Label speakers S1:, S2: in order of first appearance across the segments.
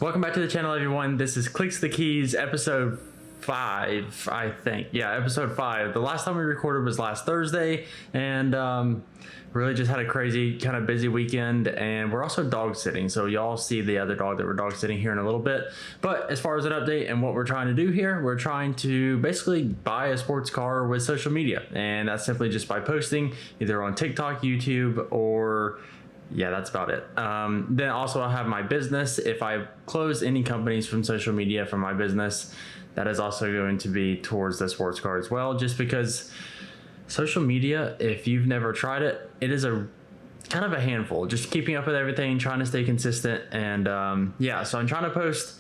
S1: Welcome back to the channel, everyone. This is Clicks the Keys, episode 5, I think. Yeah, episode 5. The last time we recorded was last Thursday, and really just had a crazy, kind of busy weekend, and we're also dog sitting, so y'all see the other dog that we're dog sitting here in a little bit. But as far as an update and what we're trying to do here, we're trying to basically buy a sports car with social media, and that's simply just by posting either on TikTok, YouTube, or yeah, that's about it. Then also I'll have my business. If I close any companies from social media for my business, that is also going to be towards the sports car as well, just because social media, if you've never tried it, it is a kind of a handful. Just keeping up with everything, trying to stay consistent, and yeah, so I'm trying to post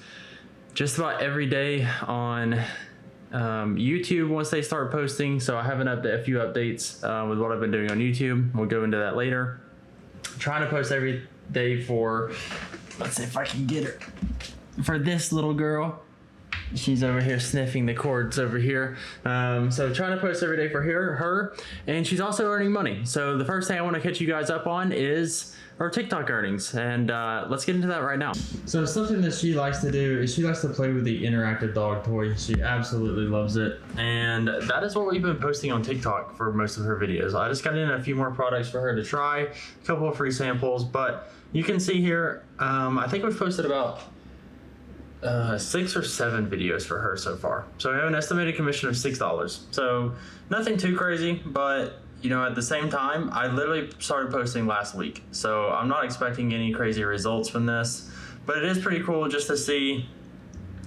S1: just about every day on YouTube once they start posting. So I have a few updates with what I've been doing on YouTube. We'll go into that later. Trying to post every day for, let's see if I can get her, for this little girl. She's over here sniffing the cords over here. So trying to post every day for her, and she's also earning money. So the first thing I want to catch you guys up on is our TikTok earnings, and let's get into that right now. So something that she likes to do is she likes to play with the interactive dog toy. She absolutely loves it, and that is what we've been posting on TikTok for most of her videos. I just got in a few more products for her to try, a couple of free samples, but you can see here, I think we've posted about 6 or 7 videos for her so far. So we have an estimated commission of $6. So nothing too crazy, but you know, at the same time, I literally started posting last week. So I'm not expecting any crazy results from this, but it is pretty cool just to see,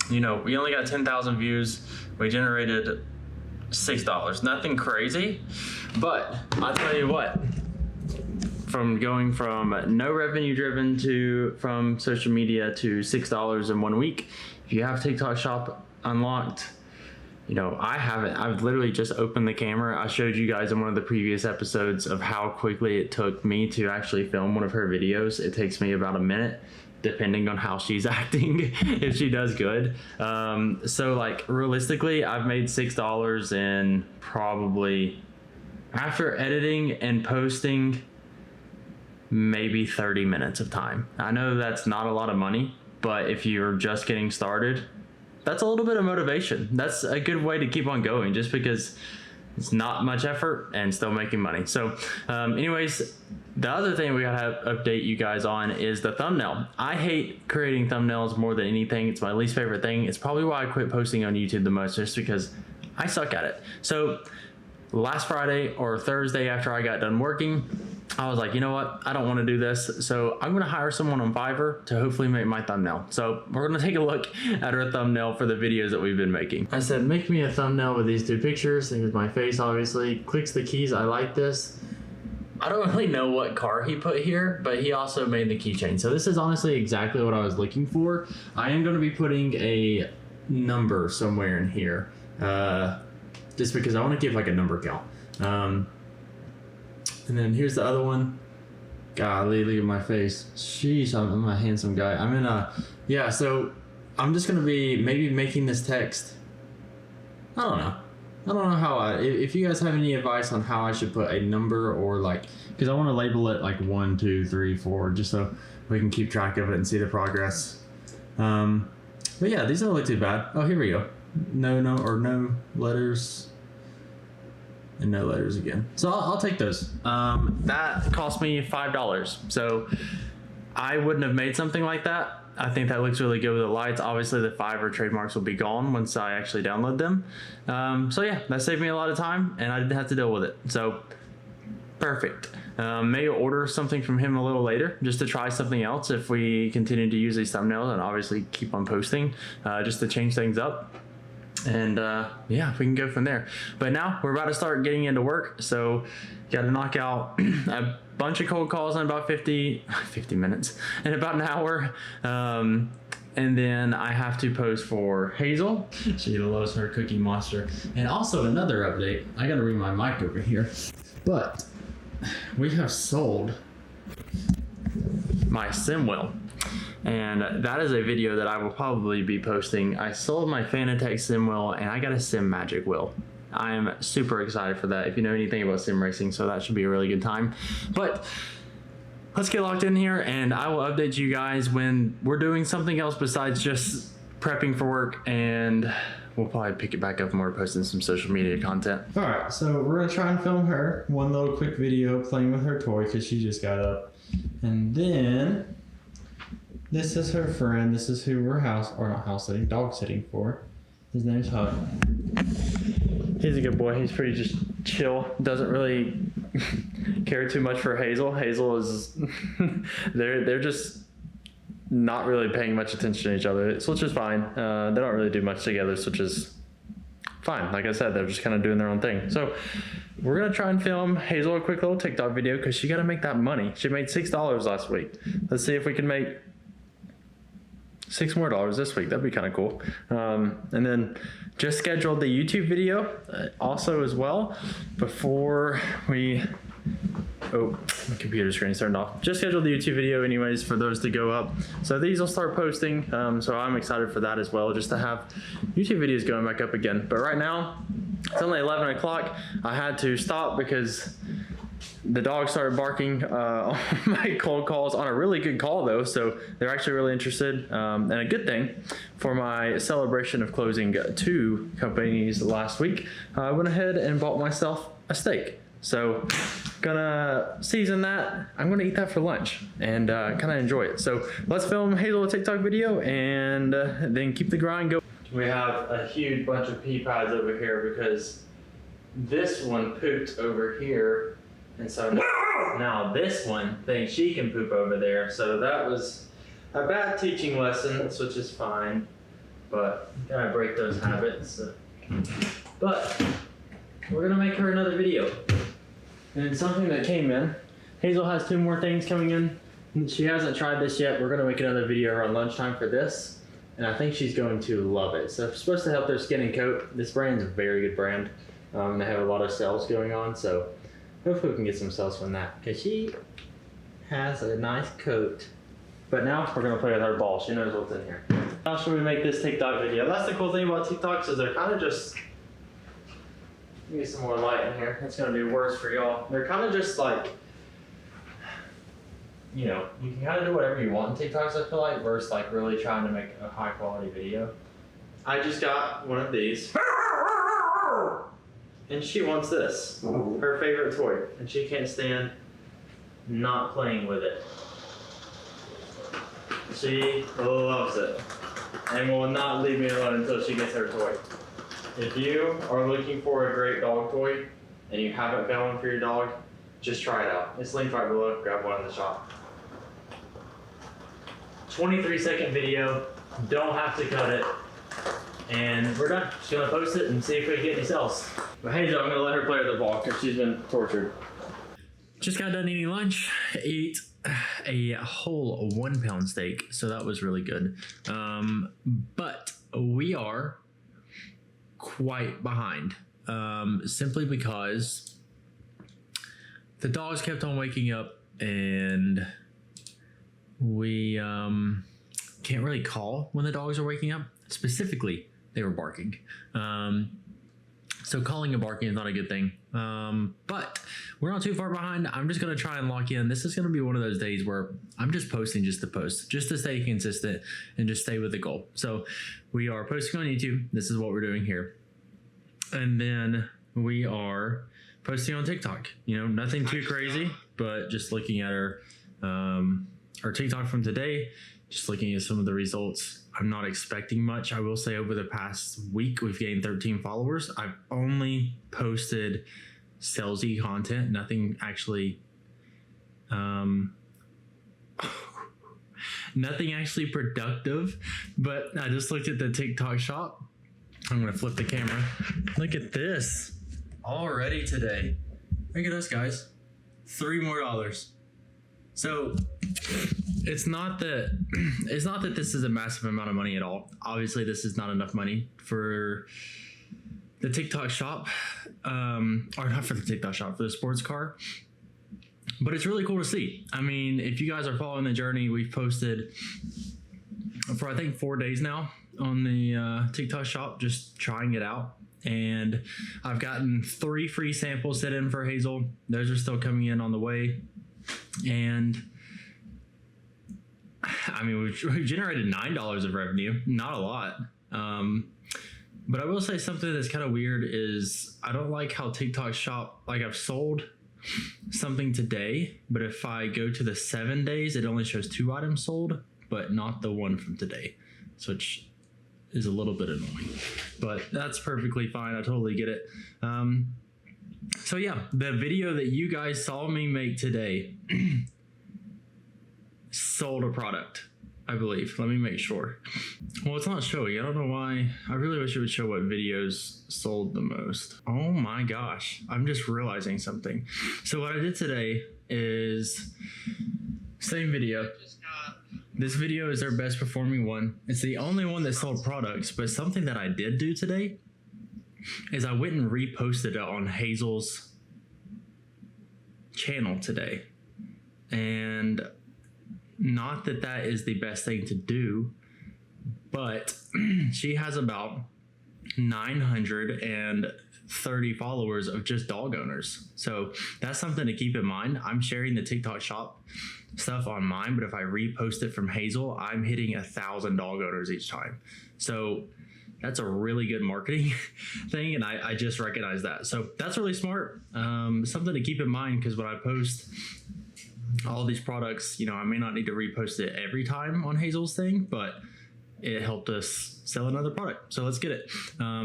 S1: you know, we only got 10,000 views. We generated $6. Nothing crazy, but I'll tell you what, from going from no revenue driven from social media to $6 in 1 week. If you have TikTok Shop unlocked, you know, I haven't. I've literally just opened the camera. I showed you guys in one of the previous episodes of how quickly it took me to actually film one of her videos. It takes me about a minute, depending on how she's acting, if she does good. So like realistically, I've made $6 in probably, after editing and posting, maybe 30 minutes of time. I know that's not a lot of money, but if you're just getting started, that's a little bit of motivation. That's a good way to keep on going, just because it's not much effort and still making money. So anyways, the other thing we gotta update you guys on is the thumbnail. I hate creating thumbnails more than anything. It's my least favorite thing. It's probably why I quit posting on YouTube the most, just because I suck at it. So last Friday or Thursday after I got done working, I was like, you know what? I don't want to do this. So I'm going to hire someone on Fiverr to hopefully make my thumbnail. So we're going to take a look at our thumbnail for the videos that we've been making. I said, make me a thumbnail with these 2 pictures. Here's my face, obviously. Clicks the keys. I like this. I don't really know what car he put here, but he also made the keychain. So this is honestly exactly what I was looking for. I am going to be putting a number somewhere in here, just because I want to give like a number count. And then here's the other one. Golly, look at my face. Sheesh, I'm a handsome guy. I'm in yeah, so I'm just going to be maybe making this text. I don't know how if you guys have any advice on how I should put a number, or like, because I want to label it like 1, 2, 3, 4, just so we can keep track of it and see the progress. But yeah, these don't look too bad. Oh, here we go. No letters. And no letters again. So I'll take those. That cost me $5. So I wouldn't have made something like that. I think that looks really good with the lights. Obviously the Fiverr trademarks will be gone once I actually download them. So yeah, that saved me a lot of time and I didn't have to deal with it. So perfect. May order something from him a little later just to try something else if we continue to use these thumbnails, and obviously keep on posting just to change things up. And yeah, we can go from there. But now we're about to start getting into work, so got to knock out a bunch of cold calls in about 50 minutes, in about an hour. And then I have to post for Hazel. She loves her Cookie Monster. And also another update, I got to bring my mic over here, but we have sold my sim wheel. And that is a video that I will probably be posting. I sold my Fanatec sim wheel and I got a Sim Magic wheel. I'm super excited for that, if you know anything about sim racing, so that should be a really good time. But let's get locked in here, and I will update you guys when we're doing something else besides just prepping for work, and we'll probably pick it back up when we're posting some social media content. All right, so we're gonna try and film her one little quick video playing with her toy because she just got up, and then this is her friend. This is who we're dog sitting for. His name's Huck. He's a good boy. He's pretty just chill. Doesn't really care too much for Hazel. Hazel is they're just not really paying much attention to each other, which is fine. They don't really do much together, which is fine. Like I said, they're just kind of doing their own thing. So we're gonna try and film Hazel a quick little TikTok video because she gotta make that money. She made $6 last week. Let's see if we can make $6 more this week. That'd be kind of cool. And then just scheduled the YouTube video also as well before we. Oh, my computer screen turned off. Just scheduled the YouTube video anyways for those to go up. So these will start posting. So I'm excited for that as well, just to have YouTube videos going back up again. But right now, it's only 11 o'clock. I had to stop because the dog started barking on my cold calls, on a really good call though. So they're actually really interested, and a good thing for my celebration of closing 2 companies last week. I went ahead and bought myself a steak. So gonna season that. I'm gonna eat that for lunch and kind of enjoy it. So let's film Hazel a TikTok video and then keep the grind going. We have a huge bunch of pee pads over here because this one pooped over here. And so now this one thinks she can poop over there. So that was a bad teaching lesson, which is fine. But gotta break those habits. But we're gonna make her another video. And something that came in, Hazel has 2 more things coming in. She hasn't tried this yet. We're gonna make another video around lunchtime for this. And I think she's going to love it. So it's supposed to help their skin and coat. This brand's a very good brand. They have a lot of sales going on. So hopefully we can get some sales from that. Because she has a nice coat. But now we're gonna play with her ball. She knows what's in here. How should we make this TikTok video? That's the cool thing about TikToks is they're kind of just, give me some more light in here. It's gonna be worse for y'all. They're kind of just like, you know, you can kind of do whatever you want in TikToks, I feel like, versus like really trying to make a high quality video. I just got one of these. And she wants this, her favorite toy. And she can't stand not playing with it. She loves it. And will not leave me alone until she gets her toy. If you are looking for a great dog toy and you haven't found one for your dog, just try it out. It's linked right below. Grab one in the shop. 23-second video. Don't have to cut it. And we're done. Just gonna post it and see if we can get any sales. But Hazel, I'm gonna let her play with the ball because she's been tortured. Just got done eating lunch. Ate a whole 1-pound steak, so that was really good. But we are quite behind, simply because the dogs kept on waking up and we can't really call when the dogs are waking up. Specifically, they were barking. So calling and barking is not a good thing. But we're not too far behind. I'm just gonna try and lock in. This is gonna be one of those days where I'm just posting just to post, just to stay consistent and just stay with the goal. So we are posting on YouTube. This is what we're doing here. And then we are posting on TikTok. You know, nothing too crazy, but just looking at our TikTok from today, just looking at some of the results. I'm not expecting much. I will say over the past week, we've gained 13 followers. I've only posted salesy content, nothing actually, nothing actually productive, but I just looked at the TikTok shop. I'm gonna flip the camera. Look at this already today. Look at us, guys. $3 more. So it's not that this is a massive amount of money at all. Obviously, this is not enough money for the TikTok shop, or not for the TikTok shop, for the sports car. But it's really cool to see. I mean, if you guys are following the journey, we've posted for I think 4 days now on the TikTok shop, just trying it out. And I've gotten 3 free samples sent in for Hazel. Those are still coming in on the way. And I mean, we've generated $9 of revenue, not a lot. But I will say something that's kind of weird is I don't like how TikTok Shop, like I've sold something today, but if I go to the 7 days, it only shows 2 items sold, but not the one from today, which is a little bit annoying, but that's perfectly fine. I totally get it. So yeah, the video that you guys saw me make today sold a product, I believe. Let me make sure. Well, it's not showing. I don't know why. I really wish it would show what videos sold the most. Oh my gosh. I'm just realizing something. So what I did today is same video. This video is their best performing one. It's the only one that sold products, but something that I did do today is I went and reposted it on Hazel's channel today. And not that that is the best thing to do, but she has about 930 followers of just dog owners. So that's something to keep in mind. I'm sharing the TikTok Shop stuff on mine, but if I repost it from Hazel, I'm hitting 1,000 dog owners each time. So that's a really good marketing thing, and I just recognized that. So that's really smart. Something to keep in mind, because when I post all these products, you know, I may not need to repost it every time on Hazel's thing, but it helped us sell another product. So let's get it.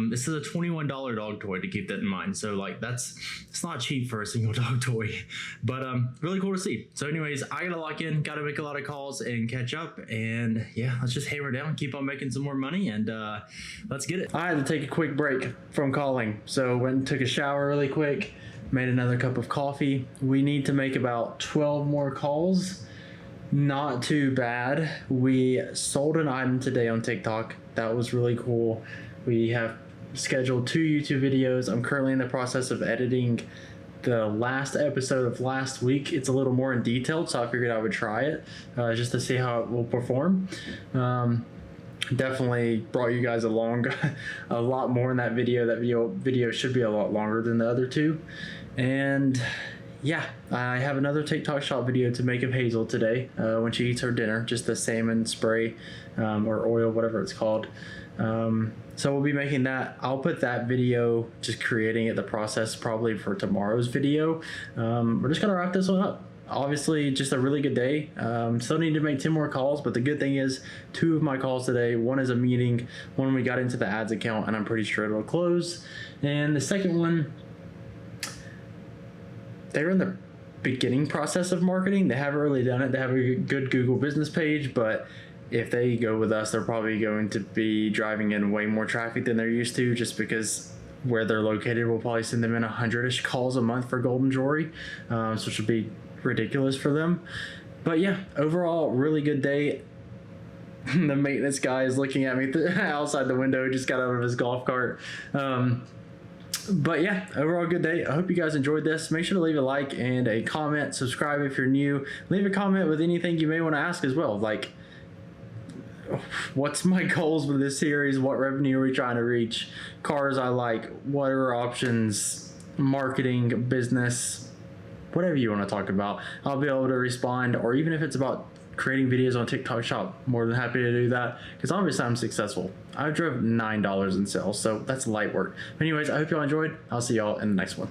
S1: This is a $21 dog toy, to keep that in mind. So like it's not cheap for a single dog toy, but really cool to see. So anyways, I gotta lock in, gotta make a lot of calls and catch up, and yeah, let's just hammer down, keep on making some more money, and let's get it. I had to take a quick break from calling, so went and took a shower really quick, made another cup of coffee. We need to make about 12 more calls. Not too bad. We sold an item today on TikTok. That was really cool. We have scheduled 2 YouTube videos. I'm currently in the process of editing the last episode of last week. It's a little more in detail, so I figured I would try it just to see how it will perform. Definitely brought you guys along a lot more in that video. That video should be a lot longer than the other 2. And yeah, I have another TikTok Shop video to make of Hazel today when she eats her dinner, just the salmon spray or oil, whatever it's called. So we'll be making that. I'll put that video, just creating it, the process, probably for tomorrow's video. We're just gonna wrap this one up. Obviously, just a really good day. Still need to make 10 more calls, but the good thing is 2 of my calls today, one is a meeting, one we got into the ads account, and I'm pretty sure it'll close. And the second one, they're in the beginning process of marketing. They haven't really done it. They have a good Google business page, but if they go with us, they're probably going to be driving in way more traffic than they're used to, just because where they're located will probably send them in 100-ish calls a month for golden jewelry, which would be ridiculous for them. But yeah, overall, really good day. The maintenance guy is looking at me outside the window, just got out of his golf cart. But yeah, overall good day. I hope you guys enjoyed this. Make sure to leave a like and a comment. Subscribe if you're new. Leave a comment with anything you may want to ask as well. Like, what's my goals with this series? What revenue are we trying to reach? Cars I like. What are options? Marketing, business, whatever you want to talk about. I'll be able to respond. Or even if it's about creating videos on TikTok Shop, more than happy to do that, because obviously I'm successful. I drove $9 in sales, so that's light work. Anyways, I hope y'all enjoyed. I'll see y'all in the next one.